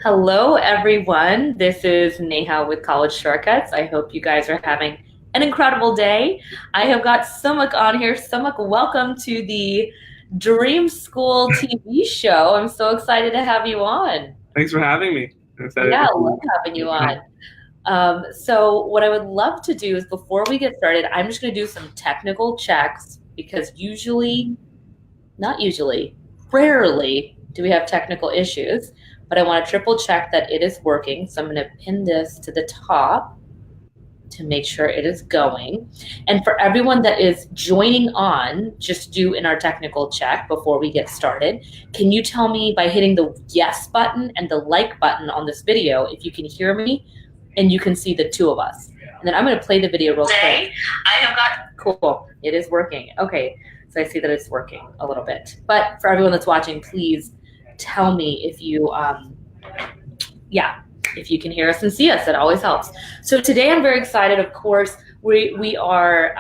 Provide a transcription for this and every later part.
Hello, everyone. This is Neha with College Shortcuts. I hope you guys are having an incredible day. I have got Sumukh on here. Sumukh, welcome to the Dream School TV show. I'm so excited to have you on. Thanks for having me. I'm excited Yeah, to I love having you on. So what I would love to do is before we get started, I'm just going to do some technical checks because not usually, rarely do we have technical issues, but I want to triple check that it is working. So I'm going to pin this to the top to make sure it is going. And for everyone that is joining on, just do in our technical check before we get started. Can you tell me by hitting the yes button and the like button on this video if you can hear me and you can see the two of us? And then I'm going to play the video real quick. I have got cool. It is working. Okay. So I see that it's working a little bit. But for everyone that's watching, please tell me if you if you can hear us and see us. That always helps. So today I'm very excited. Of course, we are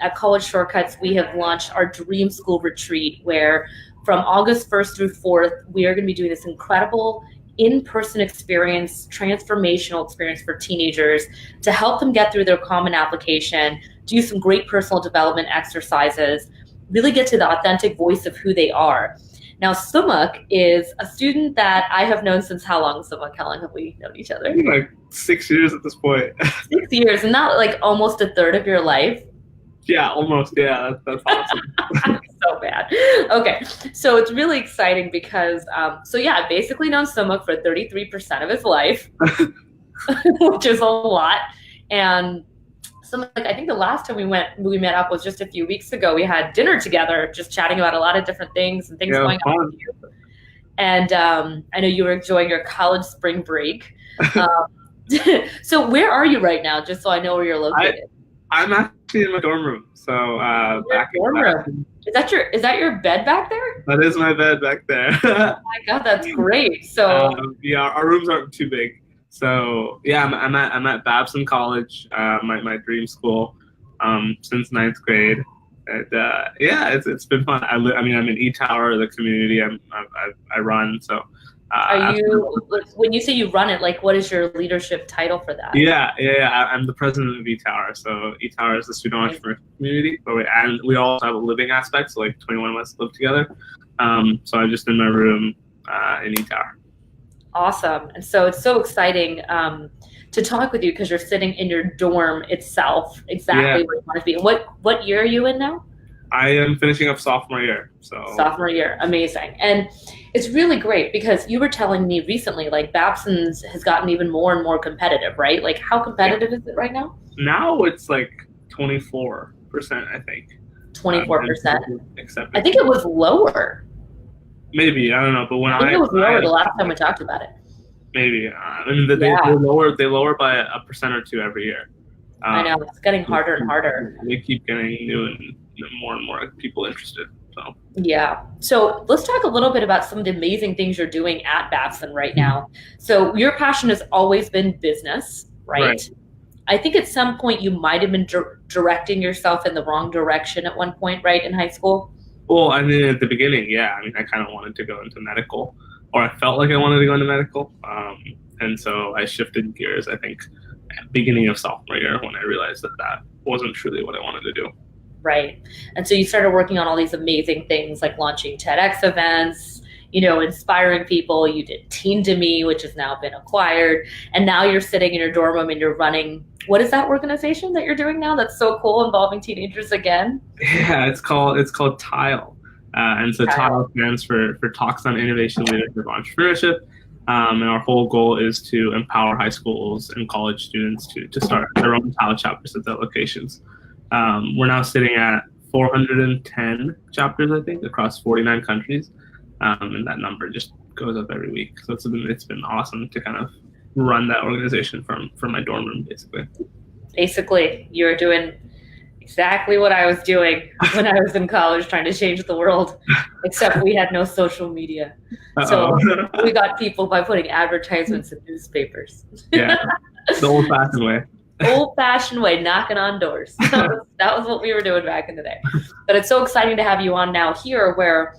at College Shortcuts. We have launched our Dream School Retreat where from August 1st through 4th, we are going to be doing this incredible in-person experience, transformational experience for teenagers to help them get through their common application, do some great personal development exercises, really get to the authentic voice of who they are. Now, Sumukh is a student that I have known since how long, Sumukh? How long have we known each other? like 6 years at this point. 6 years, and not like almost a third of your life. Yeah, almost. Yeah, that's awesome. So bad. Okay, so it's really exciting because, I've basically known Sumukh for 33% of his life, which is a lot. And Sumukh, I think the last time we met up was just a few weeks ago. We had dinner together, just chatting about a lot of different things and things Yeah, going on fun. with you. And I know you were enjoying your college spring break. So where are you right now? Just so I know where you're located. I'm actually in my dorm room. So back in Dorm class. room. Is that your bed back there? That is my bed back there. Oh my God, that's great. So yeah, our rooms aren't too big. So yeah, I'm at Babson College, my dream school, since ninth grade. And yeah, it's been fun. I mean, I'm in E Tower, the community I run. So are you, when you say you run it, like what is your leadership title for that? yeah. I'm the president of E Tower. So E Tower is the student entrepreneur community, and we also have a living aspect. So like 21 of us live together. So I'm just in my room in E Tower. Awesome. And so it's so exciting to talk with you because you're sitting in your dorm itself, exactly Yeah. where you want to be. And what year are you in now? I am finishing up sophomore year. So Sophomore year. Amazing. And it's really great because you were telling me recently, like Babson's has gotten even more and more competitive, right? Like how competitive is it right now? now it's like 24%, I think. 24%. Except I think it was lower. maybe I don't know, but I think it was lower the last time we talked about it. maybe I mean they lower by a percent or two every year. I know it's getting harder and harder. They keep getting new and more and more people interested. So Yeah. So let's talk a little bit about some of the amazing things you're doing at Babson right now. So your passion has always been business, right? Right. I think at some point you might have been directing yourself in the wrong direction at one point, right, in high school? Well, I mean, at the beginning, yeah. I mean, I kind of wanted to go into medical, or I felt like I wanted to go into medical, and so I shifted gears. I think at the beginning of sophomore year when I realized that wasn't truly what I wanted to do. Right. And so you started working on all these amazing things like launching TEDx events, inspiring people. You did Teen to Me, which has now been acquired. And now you're sitting in your dorm room and you're running. What is that organization that you're doing now? That's so cool, involving teenagers again. Yeah, it's called TILE, and so TILE stands for Talks on Innovation, Leadership, Entrepreneurship. And our whole goal is to empower high schools and college students to start their own TILE chapters at their locations. We're now sitting at 410 chapters, I think, across 49 countries, and that number just goes up every week. So it's been awesome to kind of run that organization from my dorm room, basically. Basically, you're doing exactly what I was doing when I was in college trying to change the world, except we had no social media. So we got people by putting advertisements in newspapers. Yeah, the old-fashioned way. Old-fashioned way, knocking on doors. That was what we were doing back in the day. But it's so exciting to have you on now here where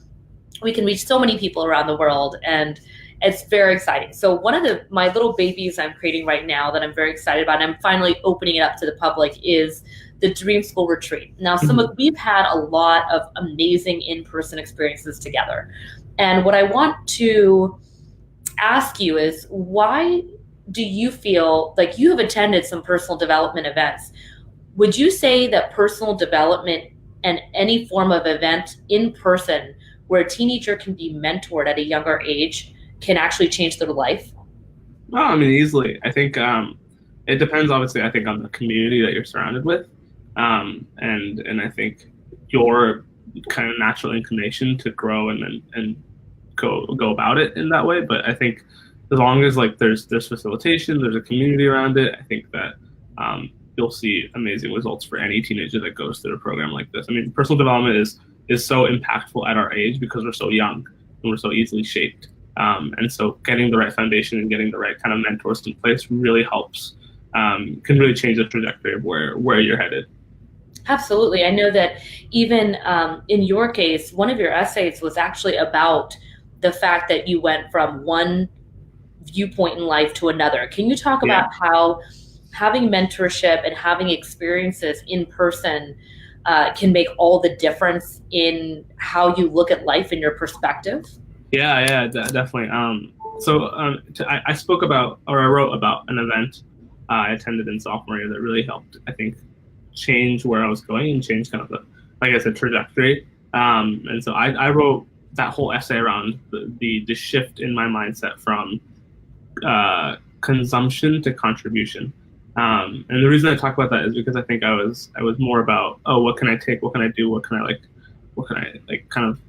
we can reach so many people around the world and It's very exciting. So one of my little babies I'm creating right now that I'm very excited about, and I'm finally opening it up to the public, is the Dream School Retreat. Now, Sumukh, we've had a lot of amazing in-person experiences together. And what I want to ask you is, why do you feel like you have attended some personal development events? Would you say that personal development and any form of event in person where a teenager can be mentored at a younger age can actually change their life? Well, I mean, easily. I think it depends, obviously, I think, on the community that you're surrounded with. And I think your kind of natural inclination to grow and go about it in that way. But I think as long as like there's facilitation, there's a community around it, I think that you'll see amazing results for any teenager that goes through a program like this. I mean, personal development is so impactful at our age because we're so young and we're so easily shaped. And so getting the right foundation and getting the right kind of mentors in place really helps, can really change the trajectory of where you're headed. Absolutely. I know that even in your case, one of your essays was actually about the fact that you went from one viewpoint in life to another. Can you talk about how having mentorship and having experiences in person can make all the difference in how you look at life and your perspective? Yeah, definitely. I spoke about, or I wrote about an event I attended in sophomore year that really helped, I think, change where I was going and change kind of the, like I said, trajectory. And so I wrote that whole essay around the shift in my mindset from consumption to contribution. And the reason I talk about that is because I think I was more about, oh, what can I take? What can I do? What can I kind of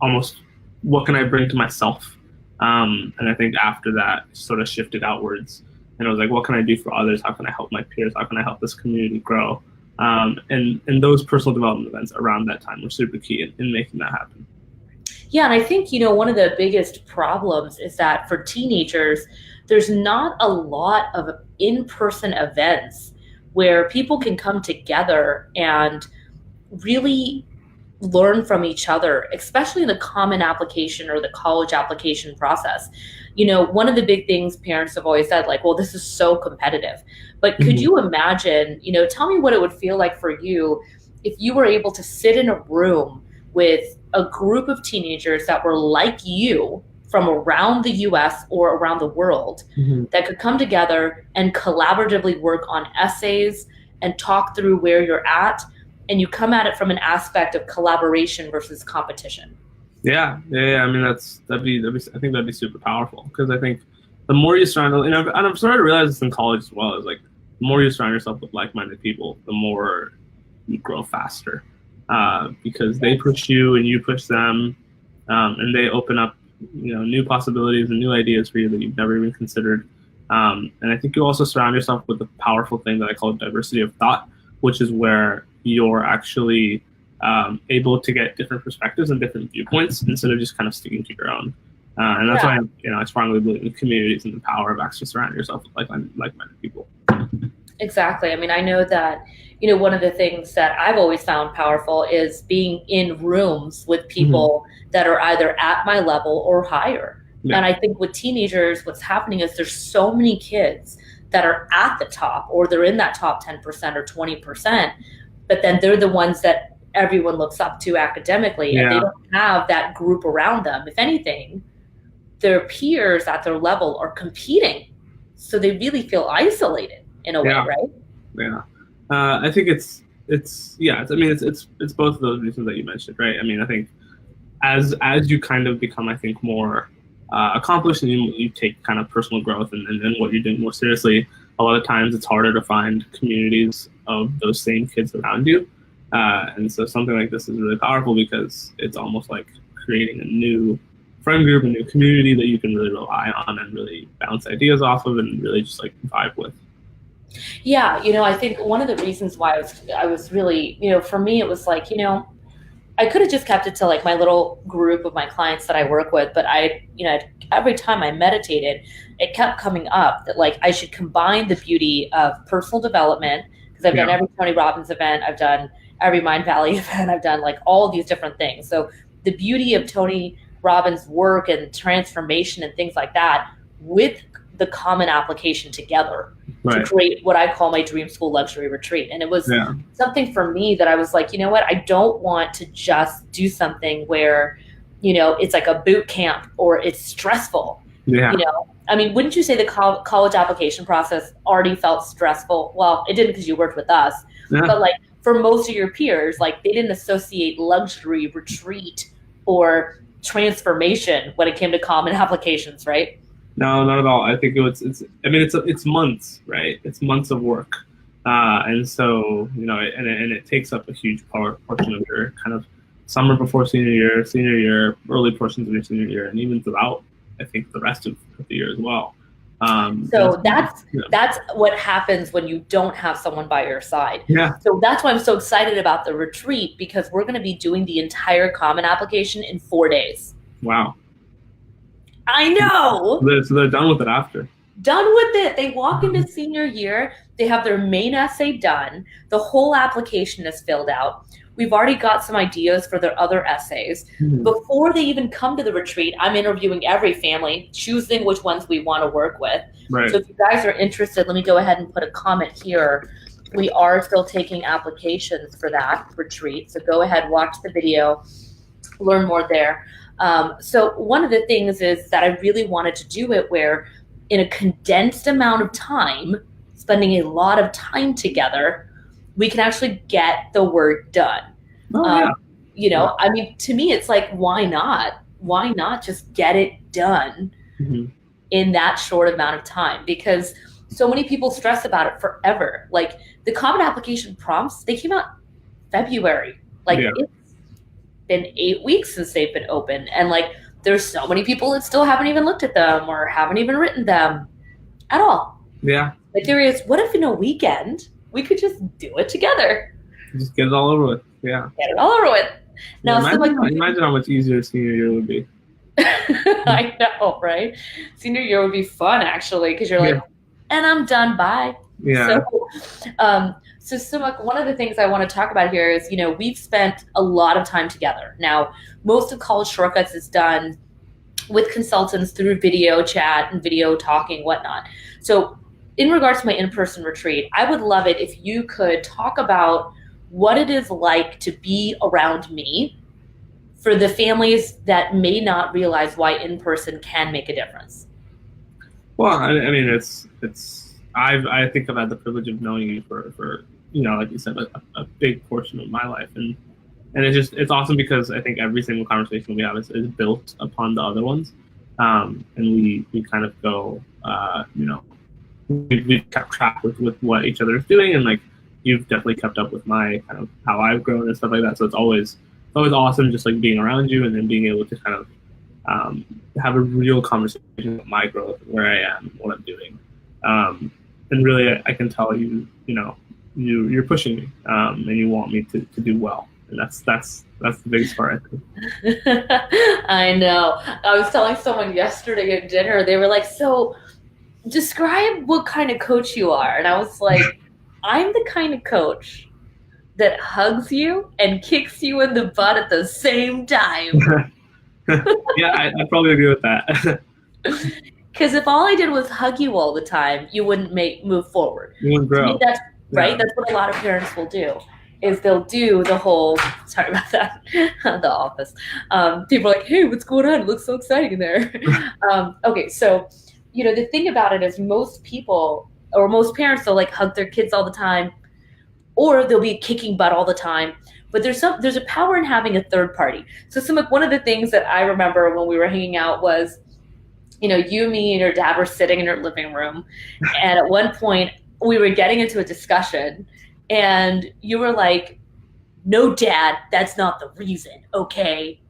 almost, what can I bring to myself? And I think after that sort of shifted outwards, and I was like, what can I do for others? How can I help my peers? How can I help this community grow? And those personal development events around that time were super key in making that happen. Yeah, and I think, one of the biggest problems is that for teenagers, there's not a lot of in-person events where people can come together and really learn from each other, especially in the common application or the college application process. One of the big things parents have always said, like, well, this is so competitive. But could you imagine, tell me what it would feel like for you if you were able to sit in a room with a group of teenagers that were like you from around the US or around the world that could come together and collaboratively work on essays and talk through where you're at, and you come at it from an aspect of collaboration versus competition. Yeah. I mean, I think that'd be super powerful, because I think the more you surround, and I'm starting to realize this in college as well, is like the more you surround yourself with like-minded people, the more you grow faster, because they push you and you push them, and they open up new possibilities and new ideas for you that you've never even considered. And I think you also surround yourself with the powerful thing that I call diversity of thought, which is where you're actually able to get different perspectives and different viewpoints instead of just kind of sticking to your own. And that's why I strongly believe in communities and the power of actually surrounding yourself with like-minded people. Exactly. I mean, I know that, one of the things that I've always found powerful is being in rooms with people that are either at my level or higher. Yeah. And I think with teenagers, what's happening is there's so many kids that are at the top, or they're in that top 10% or 20%, but then they're the ones that everyone looks up to academically, and they don't have that group around them. If anything, their peers at their level are competing, so they really feel isolated in a way, right? Yeah. I think it's both of those reasons that you mentioned, right? I mean, I think as you kind of become, I think, more accomplished, and you take kind of personal growth and what you're doing more seriously, a lot of times it's harder to find communities of those same kids around you. And so something like this is really powerful, because it's almost like creating a new friend group, a new community that you can really rely on and really bounce ideas off of and really just like vibe with. Yeah, I think one of the reasons why I was really, for me, it was like, I could have just kept it to like my little group of my clients that I work with, but every time I meditated, it kept coming up that like I should combine the beauty of personal development, because I've done every Tony Robbins event, I've done every Mind Valley event, I've done like all these different things. So the beauty of Tony Robin's work and transformation and things like that with the common application together to create what I call my dream school luxury retreat. And it was something for me that I was like, you know what, I don't want to just do something where, you know, it's like a boot camp or it's stressful. You know, I mean, wouldn't you say the college application process already felt stressful? Well, it didn't because you worked with us, but like for most of your peers, like they didn't associate luxury retreat or transformation when it came to common applications, right? No, not at all. I think it's months, right? It's months of work. And so, you know, and it takes up a huge portion of your kind of summer before senior year, early portions of your senior year, and even throughout, I think, the rest of the year as well. So that's what happens when you don't have someone by your side. So that's why I'm so excited about the retreat, because we're going to be doing the entire common application in 4 days. Wow. I know. So they're done with it after. Done with it. They walk into senior year. They have their main essay done. The whole application is filled out. We've already got some ideas for their other essays. Before they even come to the retreat, I'm interviewing every family, choosing which ones we want to work with. So if you guys are interested, let me go ahead and put a comment here. We are still taking applications for that retreat. So go ahead, watch the video, learn more there. So one of the things is that I really wanted to do it where in a condensed amount of time, spending a lot of time together, we can actually get the work done. You know, I mean, to me, it's like, why not? Why not just get it done in that short amount of time? Because so many people stress about it forever. Like the common application prompts, they came out February. Like it's been 8 weeks since they've been open. And like, there's so many people that still haven't even looked at them or haven't even written them at all. My theory is, what if in a weekend, we could just do it together? Just get it all over with. Get it all over with. Now, imagine how much easier senior year would be. I know, right? Senior year would be fun, actually, because you're like, and I'm done, bye. So Sumukh, one of the things I want to talk about here is, you know, we've spent a lot of time together. Now, most of College Shortcuts is done with consultants through video chat and video talking, whatnot. So in regards to my in-person retreat, I would love it if you could talk about what it is like to be around me for the families that may not realize why in-person can make a difference. Well, I mean, I think I've had the privilege of knowing you for you know, like you said, a big portion of my life, and it's awesome because I think every single conversation we have is built upon the other ones, and we kind of go, you know, we kept track with what each other is doing, and like you've definitely kept up with my kind of how I've grown and stuff like that. So it's always awesome just like being around you and then being able to kind of have a real conversation about my growth, where I am, what I'm doing, and really I can tell you know, you're pushing me, and you want me to do well, and that's the biggest part, I think. I know. I was telling someone yesterday at dinner, they were like, so describe what kind of coach you are. And I was like, I'm the kind of coach that hugs you and kicks you in the butt at the same time. I probably agree with that. Because if all I did was hug you all the time, you wouldn't move forward. You wouldn't grow. That's right. That's what a lot of parents will do. Is they'll do the whole, sorry about that, the office. People are like, hey, what's going on? It looks so exciting in there. Okay, so, you know, the thing about it is most people, or most parents, they'll like hug their kids all the time, or they'll be kicking butt all the time. But there's a power in having a third party. So Sumukh, one of the things that I remember when we were hanging out was, you know, you, me, and your dad were sitting in your living room. And at one point, we were getting into a discussion. And you were like, no, Dad, that's not the reason, okay?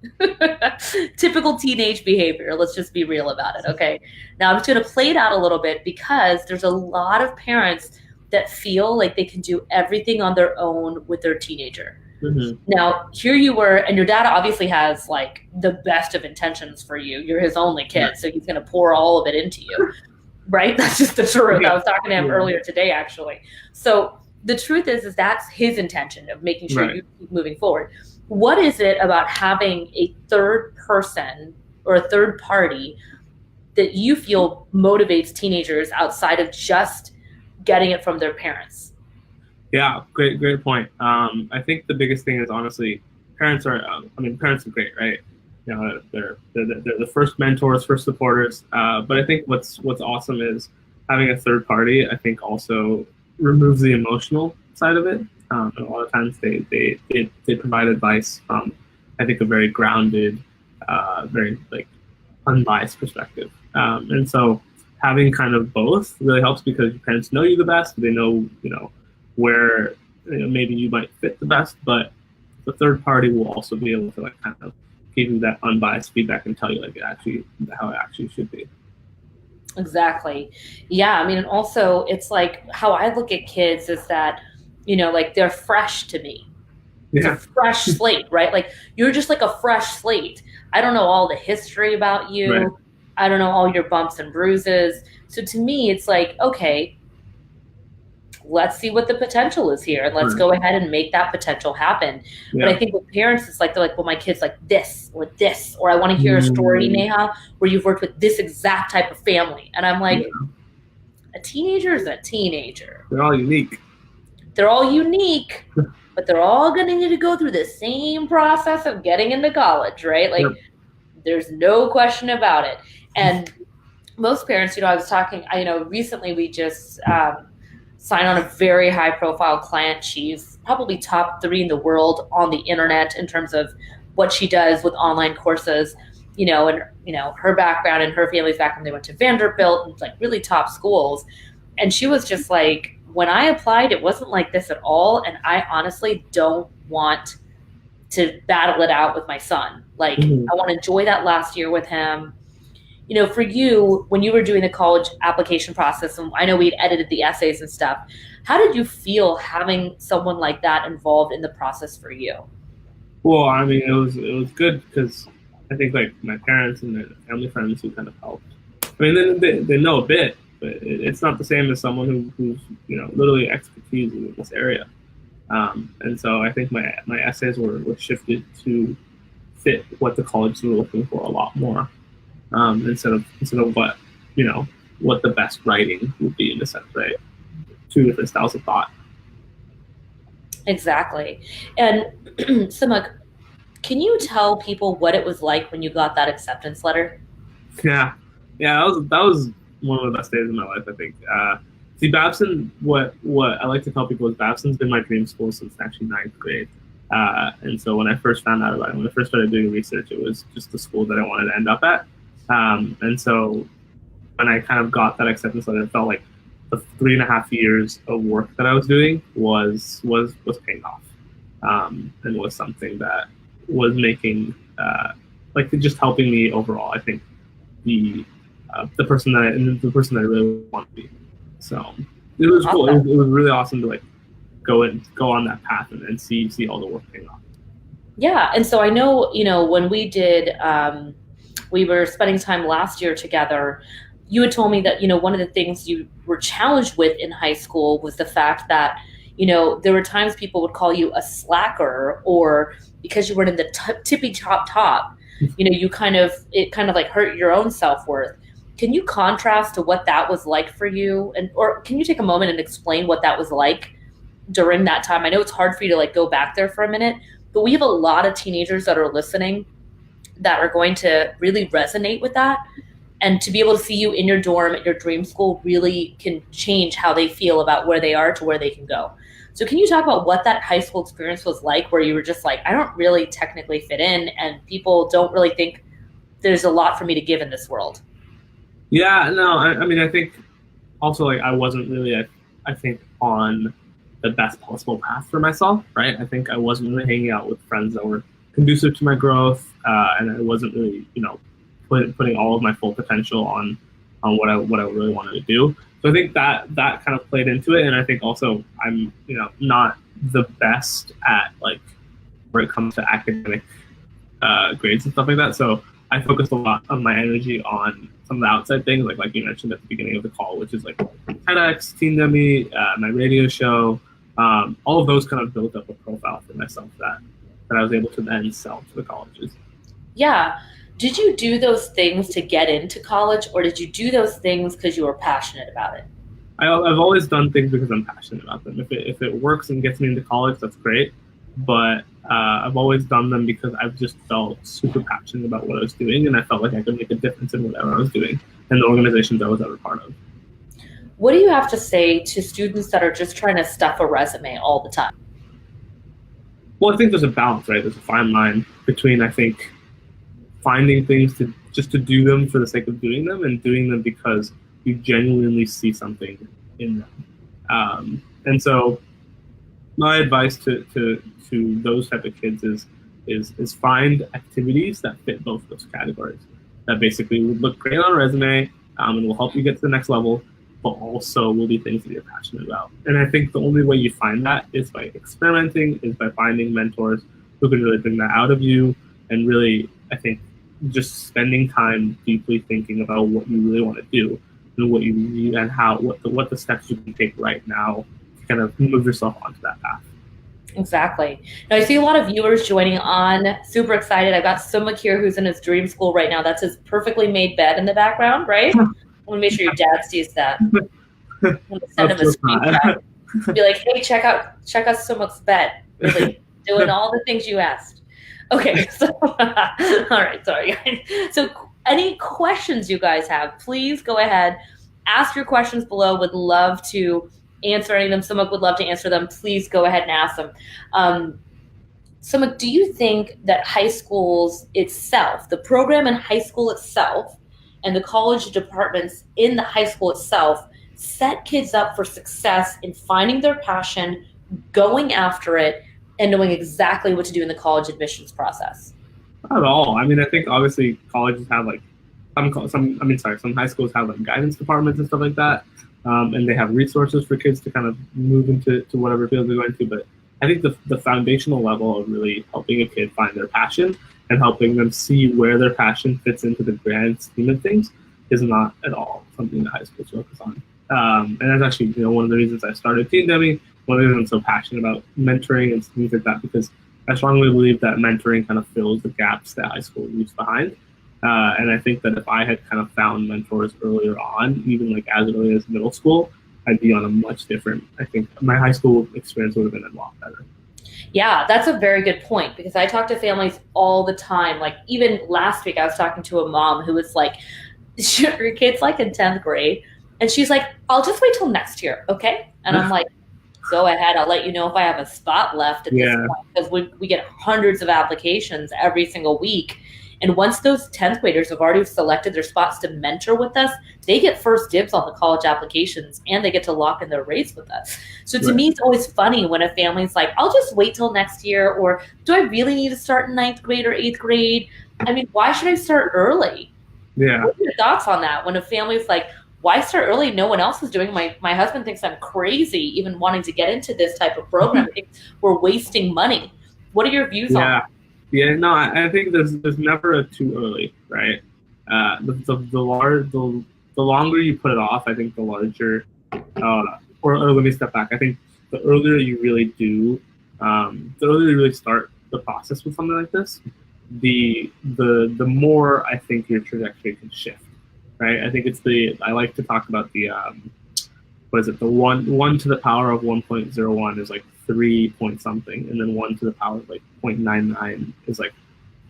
Typical teenage behavior. Let's just be real about it, okay? Now, I'm just going to play it out a little bit because there's a lot of parents that feel like they can do everything on their own with their teenager. Now, here you were, and your dad obviously has like the best of intentions for you. You're his only kid, so he's going to pour all of it into you, right? That's just the truth. I was talking to him earlier today, actually. So the truth is that's his intention of making sure you keep moving forward. What is it about having a third person or a third party that you feel motivates teenagers outside of just getting it from their parents? Yeah, great point. I think the biggest thing is honestly, parents are. Parents are great, right? You know, they're the first mentors, first supporters. But I think what's awesome is having a third party. I think also removes the emotional side of it. And a lot of times they provide advice from, I think, a very grounded, very like unbiased perspective. And so having kind of both really helps because your parents know you the best. They know, where maybe you might fit the best, but the third party will also be able to like kind of give you that unbiased feedback and tell you like how it actually should be. Exactly. Yeah. I mean, and also it's like how I look at kids is that, like they're fresh to me. It's a Yeah. fresh slate, right? Like you're just like a fresh slate. I don't know all the history about Right. you. I don't know all your bumps and bruises. So to me, it's like, okay, let's see what the potential is here and let's Right. go ahead and make that potential happen. But I Yeah. think with parents, it's like, they're like, well, my kid's like this or this, or I want to hear a story, Mm, Neha, where you've worked with this exact type of family. And I'm yeah. like, a teenager is a teenager. They're all unique. They're all unique, but they're all going to need to go through the same process of getting into college, right? Like, Yep. there's no question about it. And most parents, I was talking, recently we just signed on a very high profile client. She's probably top 3 in the world on the internet in terms of what she does with online courses, and, her background and her family's background, they went to Vanderbilt and like really top schools. And she was just like, when I applied, it wasn't like this at all. And I honestly don't want to battle it out with my son. Like, Mhm. I want to enjoy that last year with him. For you, when you were doing the college application process, and I know we had edited the essays and stuff, how did you feel having someone like that involved in the process for you? Well, I mean, it was good because I think like my parents and their family friends who kind of helped. I mean, they know a bit, but it's not the same as someone who's literally expertise in this area. And so I think my essays were shifted to fit what the colleges were looking for a lot more, instead of what the best writing would be in a sense, right? Two different styles of thought. Exactly. And Sumukh, can you tell people what it was like when you got that acceptance letter? Yeah, yeah, that was one of the best days of my life, I think. See, Babson, what I like to tell people is Babson's been my dream school since actually ninth grade. And so when I first found out about it, when I first started doing research, it was just the school that I wanted to end up at. And so when I kind of got that acceptance letter, it felt like the 3.5 years of work that I was doing was paying off, and was something that was making like just helping me overall. I think the person that I really want to be. So it was cool. Awesome. It was really awesome to like go on that path and see all the work paying off. Yeah. And so I know, when we were spending time last year together, you had told me that, one of the things you were challenged with in high school was the fact that, there were times people would call you a slacker, or because you weren't in the tippy top, it kind of like hurt your own self-worth. Can you contrast to what that was like for you? Or can you take a moment and explain what that was like during that time? I know it's hard for you to like go back there for a minute, but we have a lot of teenagers that are listening that are going to really resonate with that. And to be able to see you in your dorm at your dream school really can change how they feel about where they are to where they can go. So can you talk about what that high school experience was like, where you were just like, I don't really technically fit in and people don't really think there's a lot for me to give in this world? Yeah, no, I mean, I think also like I wasn't really, I think, on the best possible path for myself, right? I think I wasn't really hanging out with friends that were conducive to my growth, and I wasn't really, putting all of my full potential on what I really wanted to do. So I think that kind of played into it, and I think also I'm not the best at like where it comes to academic grades and stuff like that. So I focused a lot of my energy on some of the outside things, like you mentioned at the beginning of the call, which is like TEDx, Teen Dummy, my radio show. All of those kind of built up a profile for myself that I was able to then sell to the colleges. Yeah. Did you do those things to get into college, or did you do those things because you were passionate about it? I've always done things because I'm passionate about them. If it works and gets me into college, that's great. But I've always done them because I've just felt super passionate about what I was doing, and I felt like I could make a difference in whatever I was doing and the organizations I was ever part of. What do you have to say to students that are just trying to stuff a resume all the time? Well, I think there's a balance, right? There's a fine line between, I think, finding things to just to do them for the sake of doing them and doing them because you genuinely see something in them. And so my advice to those type of kids is find activities that fit both those categories. That basically would look great on a resume and will help you get to the next level, but also will be things that you're passionate about. And I think the only way you find that is by experimenting, is by finding mentors who can really bring that out of you, and really, I think, just spending time deeply thinking about what you really want to do and what you need and what the steps you can take right now to kind of move yourself onto that path. Exactly. Now, I see a lot of viewers joining on. Super excited. I've got Sumukh here who's in his dream school right now. That's his perfectly made bed in the background, right? I want to make sure your dad sees that. I'm going to send him a screenshot. Be like, hey, check out Sumukh's bed. Really doing all the things you asked. Okay, so all right, sorry. So any questions you guys have, please go ahead. Ask your questions below. Would love to answer any of them. Sumukh would love to answer them. Please go ahead and ask them. Sumukh, do you think that high schools itself, the program in high school itself, and the college departments in the high school itself set kids up for success in finding their passion, going after it, and knowing exactly what to do in the college admissions process? Not at all. I mean, I think obviously colleges have like some high schools have like guidance departments and stuff like that, and they have resources for kids to kind of move into whatever field they're going to. But I think the foundational level of really helping a kid find their passion and helping them see where their passion fits into the grand scheme of things is not at all something that high schools focus on. And that's actually, one of the reasons I started Teen Demi. One of the reasons I'm so passionate about mentoring and things like that, because I strongly believe that mentoring kind of fills the gaps that high school leaves behind. And I think that if I had kind of found mentors earlier on, even like as early as middle school, I'd be on a much different, I think my high school experience would have been a lot better. Yeah, that's a very good point, because I talk to families all the time. Like even last week, I was talking to a mom who was like, her kid's like in 10th grade. And she's like, I'll just wait till next year, okay? And I'm like, go ahead. I'll let you know if I have a spot left at this point, because we get hundreds of applications every single week. And once those 10th graders have already selected their spots to mentor with us, they get first dibs on the college applications, and they get to lock in their rates with us. So to me, it's always funny when a family's like, I'll just wait till next year, or do I really need to start in 9th grade or 8th grade? I mean, why should I start early? Yeah. What are your thoughts on that? When a family's like, why start early? No one else is doing. My husband thinks I'm crazy even wanting to get into this type of program. I think we're wasting money. What are your views on that? Yeah, no, I think there's never a too early, right? The longer you put it off, I think the larger, or let me step back. I think the earlier you really do, the earlier you really start the process with something like this, the more I think your trajectory can shift. Right, I think I like to talk about the the one to the power of 1.01 is like 3 point something, and then 1 to the power of like 0.99 is like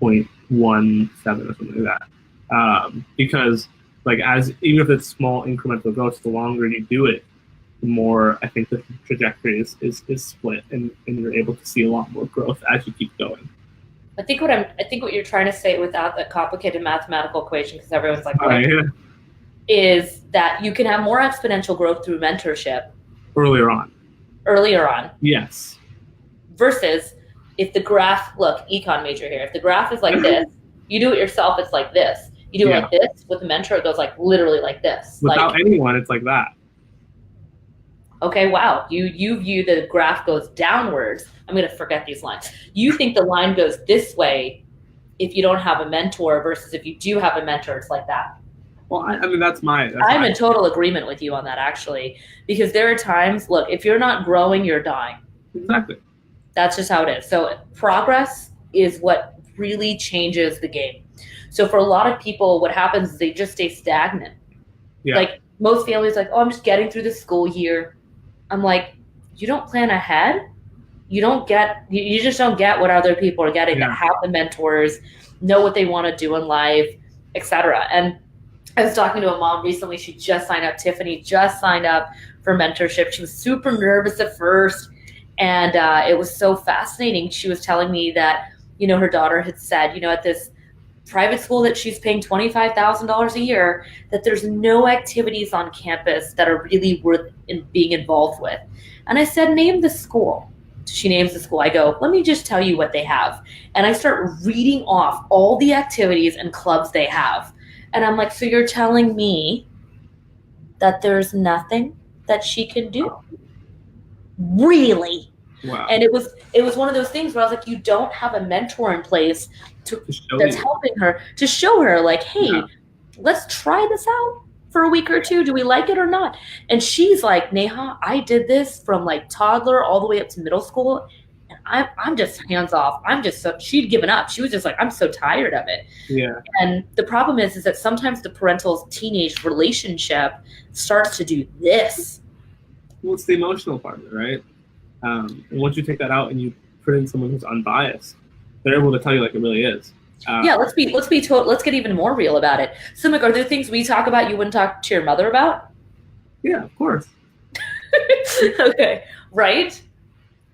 0.17 or something like that. Because like even if it's small incremental growth, the longer you do it, the more I think the trajectory is split, and you're able to see a lot more growth as you keep going. I think what you're trying to say without the complicated mathematical equation, because everyone's like, is that you can have more exponential growth through mentorship earlier on. Yes. Versus if the graph, look, econ major here, if the graph is like this, you do it yourself, it's like this. You do it like this, with a mentor, it goes like literally like this. Without anyone, it's like that. Okay, wow. You view the graph goes downwards. I'm going to forget these lines. You think the line goes this way if you don't have a mentor, versus if you do have a mentor, it's like that. Well, I mean, I'm in total agreement with you on that, actually, because there are times, look, if you're not growing, you're dying. Exactly. That's just how it is. So progress is what really changes the game. So for a lot of people, what happens is they just stay stagnant. Yeah. Like most families, like, oh, I'm just getting through the school year. I'm like, you don't plan ahead. You just don't get what other people are getting that have the mentors, know what they want to do in life, etc. And I was talking to a mom recently. She just signed up. Tiffany just signed up for mentorship. She was super nervous at first, and it was so fascinating. She was telling me that, her daughter had said, at this private school that she's paying $25,000 a year, that there's no activities on campus that are really worth being involved with. And I said, name the school. She names the school. I go, let me just tell you what they have. And I start reading off all the activities and clubs they have. And I'm like, so you're telling me that there's nothing that she can do? Really? Wow. And it was one of those things where I was like, you don't have a mentor in place that's helping her to show her, like, hey, let's try this out for a week or two. Do we like it or not? And she's like, Neha, I did this from like toddler all the way up to middle school, and I'm just hands off. She'd given up. She was just like, I'm so tired of it. Yeah. And the problem is that sometimes the parental teenage relationship starts to do this. Well, it's the emotional part of it, right? And once you take that out and you put in someone who's unbiased, they're able to tell you like it really is. Let's get even more real about it. Sumukh, are there things we talk about you wouldn't talk to your mother about? Yeah, of course. Okay, right?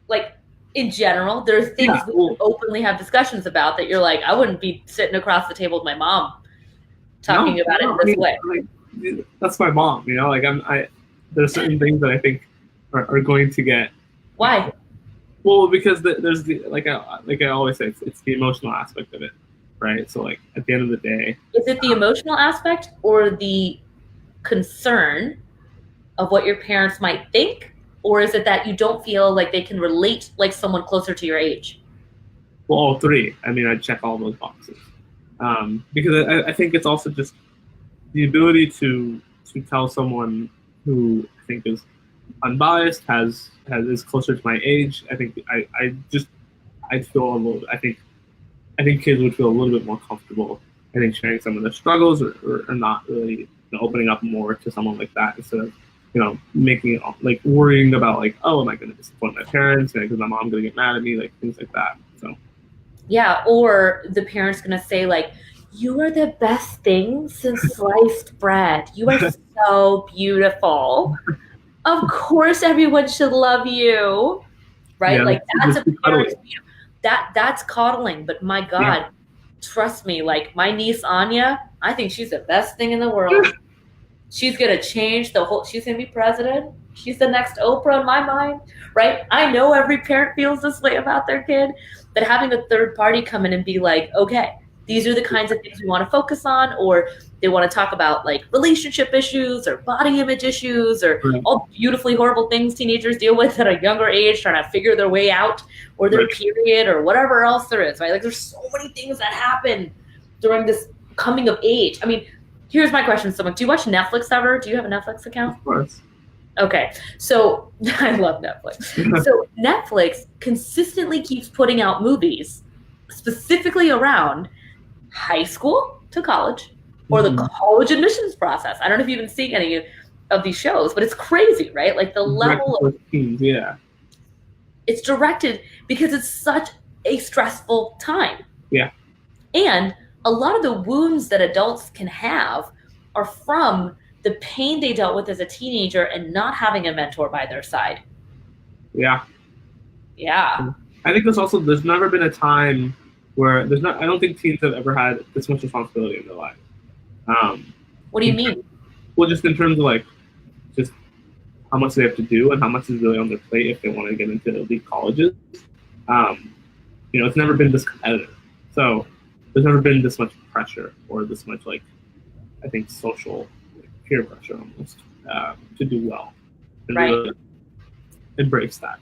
Like, in general, there are things we openly have discussions about that you're like, I wouldn't be sitting across the table with my mom talking about it this way. Like, that's my mom, Like there's certain things that I think are going to get. Why? Well, because there's like I always say, it's the emotional aspect of it, right? So like at the end of the day, is it the emotional aspect or the concern of what your parents might think, or is it that you don't feel like they can relate like someone closer to your age? Well, all three. I mean, I check all those boxes because I think it's also just the ability to tell someone who I think is unbiased, is closer to my age. I think I'd feel a little. I think kids would feel a little bit more comfortable. I think sharing some of their struggles or not really opening up more to someone like that instead of making it like worrying about like, oh, am I going to disappoint my parents because my mom's going to get mad at me, like things like that. So yeah, or the parents going to say like, you are the best thing since sliced bread. You are so beautiful. Of course everyone should love you, right? Yeah, like that's a parent, that's coddling. But my God, trust me, like my niece Anya, I think she's the best thing in the world. She's gonna change she's gonna be president. She's the next Oprah in my mind, right? I know every parent feels this way about their kid, but having a third party come in and be like, okay, these are the kinds of things we want to focus on, or they want to talk about like relationship issues or body image issues or all beautifully horrible things teenagers deal with at a younger age, trying to figure their way out, or their period, or whatever else there is, right? Like there's so many things that happen during this coming of age. I mean, here's my question, Sumukh. Do you watch Netflix ever? Do you have a Netflix account? Of course. Okay, so I love Netflix. So Netflix consistently keeps putting out movies specifically around high school to college or the college admissions process. I don't know if you've been seeing any of these shows, but it's crazy, right? Like the level of teens, it's directed because it's such a stressful time. Yeah. And a lot of the wounds that adults can have are from the pain they dealt with as a teenager and not having a mentor by their side. Yeah. Yeah. I think there's never been a time where I don't think teens have ever had this much responsibility in their life. What do you mean? Well, just in terms of like, just how much they have to do and how much is really on their plate if they want to get into elite colleges. It's never been this competitive. So there's never been this much pressure or this much like, I think social peer pressure almost to do well and really embrace that.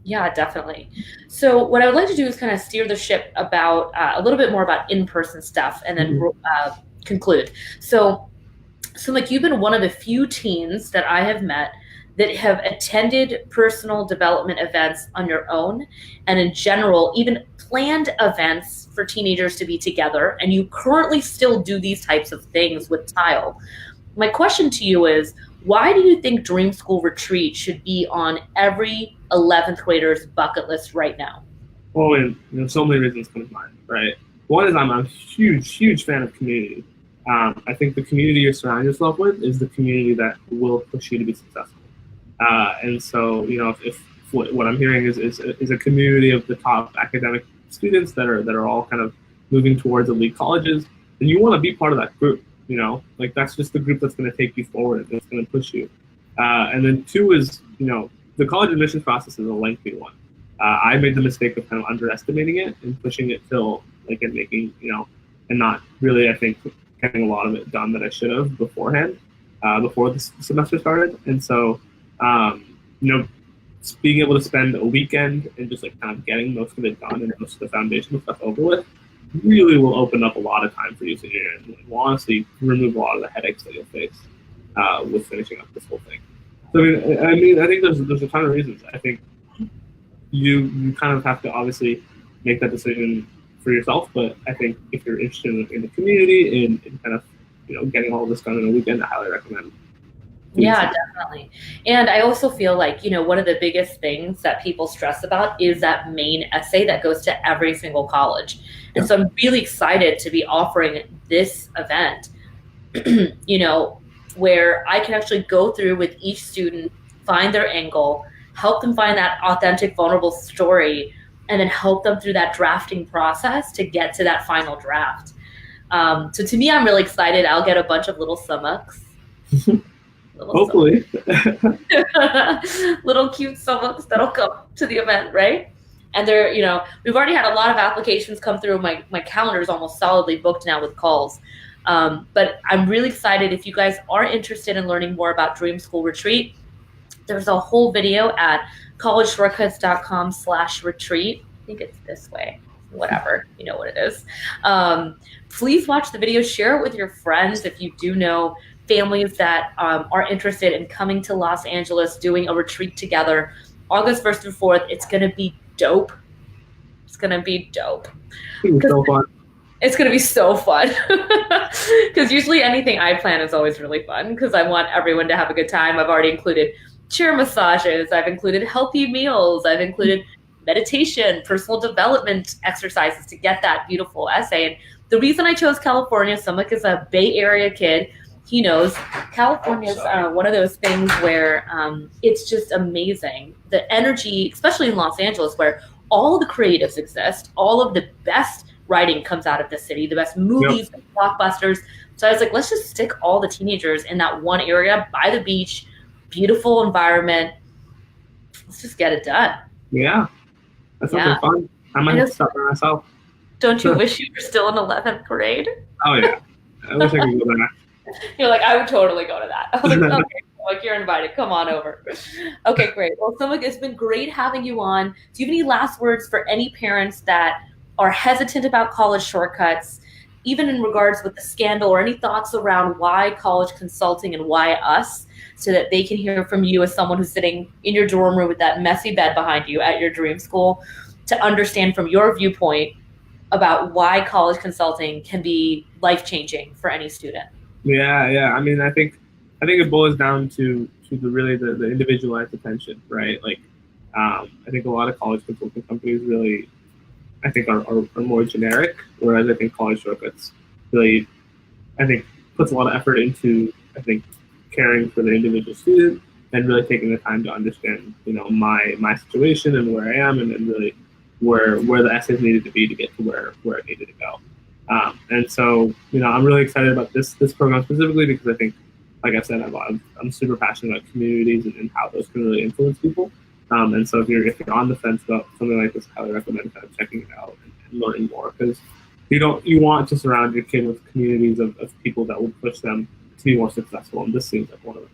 Yeah, definitely. So what I would like to do is kind of steer the ship about a little bit more about in-person stuff and then conclude. So like you've been one of the few teens that I have met that have attended personal development events on your own, and in general, even planned events for teenagers to be together, and you currently still do these types of things with Tile. My question to you is, why do you think Dream School Retreat should be on every 11th grader's bucket list right now? Well, and so many reasons come to mind, right? One is I'm a huge fan of community. I think the community you surround yourself with is the community that will push you to be successful. And so, if what I'm hearing is a community of the top academic students that are all kind of moving towards elite colleges, then you want to be part of that group. Like that's just the group that's going to take you forward, that's going to push you. And then two is, the college admissions process is a lengthy one. I made the mistake of kind of underestimating it and pushing it till and making, and not really, I think, getting a lot of it done that I should have beforehand, before the semester started. And so, being able to spend a weekend and just kind of getting most of it done and most of the foundational stuff over with really will open up a lot of time for you senior year and will honestly remove a lot of the headaches that you'll face with finishing up this whole thing. So I think there's a ton of reasons. I think you kind of have to obviously make that decision for yourself, but I think if you're interested in the community and kind of getting all this done in a weekend, I highly recommend. Yeah, definitely. And I also feel like, one of the biggest things that people stress about is that main essay that goes to every single college. And so I'm really excited to be offering this event, where I can actually go through with each student, find their angle, help them find that authentic, vulnerable story, and then help them through that drafting process to get to that final draft. So to me, I'm really excited. I'll get a bunch of little Sumukhs. Hopefully. Little cute Sumukhs that'll come to the event, right? And they're, we've already had a lot of applications come through. My calendar is almost solidly booked now with calls. But I'm really excited. If you guys are interested in learning more about Dream School Retreat, there's a whole video at collegeshortcuts.com/retreat. I think it's this way. Whatever, you know what it is. Please watch the video, share it with your friends if you do know families that are interested in coming to Los Angeles, doing a retreat together. August 1st through 4th, it's going to be dope. It's going to be dope. It's so fun. It's going to be so fun. Because usually anything I plan is always really fun because I want everyone to have a good time. I've already included chair massages. I've included healthy meals. I've included meditation, personal development exercises to get that beautiful essay. And the reason I chose California, Sumukh is a Bay Area kid. He knows California is one of those things where it's just amazing. The energy, especially in Los Angeles, where all the creatives exist, all of the best writing comes out of the city, the best movies, and blockbusters. So I was like, let's just stick all the teenagers in that one area by the beach, beautiful environment. Let's just get it done. Yeah, that's something fun. I might start by myself. Don't you wish you were still in 11th grade? Oh, yeah. I wish I could go there. You're like, I would totally go to that. I was like, okay, Sumukh, you're invited. Come on over. Okay, great. Well, Sumukh, it's been great having you on. Do you have any last words for any parents that are hesitant about college shortcuts, even in regards with the scandal, or any thoughts around why college consulting and why us, so that they can hear from you as someone who's sitting in your dorm room with that messy bed behind you at your dream school, to understand from your viewpoint about why college consulting can be life-changing for any student? Yeah. I mean, I think it boils down to the individualized attention, right? Like, I think a lot of college consulting companies really, I think, are more generic, whereas I think college shortcuts really, I think, puts a lot of effort into, I think, caring for the individual student and really taking the time to understand, my situation and where I am, and then really where the essays needed to be to get to where it needed to go. And so, I'm really excited about this program specifically because I think, like I said, I'm super passionate about communities and how those can really influence people. And so if you're on the fence about something like this, I highly recommend kind of checking it out and learning more, because you want to surround your kid with communities of people that will push them to be more successful. And this seems like one of them.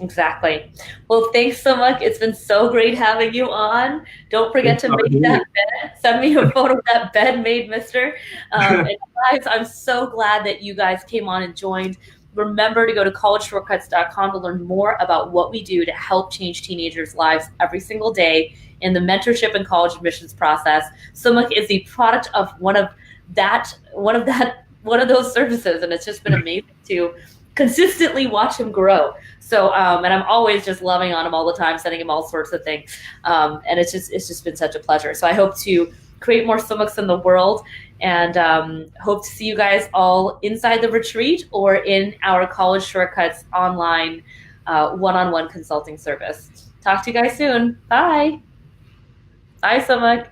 Exactly. Well, thanks so much. It's been so great having you on. Don't forget to make that bed. Send me a photo of that bed made, mister. And guys, I'm so glad that you guys came on and joined. remember to go to collegeshortcuts.com to learn more about what we do to help change teenagers' lives every single day in the mentorship and college admissions process. Sumukh is the product of one of those services, and it's just been amazing to consistently watch him grow. So, and I'm always just loving on him all the time, sending him all sorts of things, and it's just been such a pleasure. So I hope to create more Sumukhs in the world, and hope to see you guys all inside the retreat or in our College Shortcuts online one-on-one consulting service. Talk to you guys soon. Bye. Bye, Sumukh.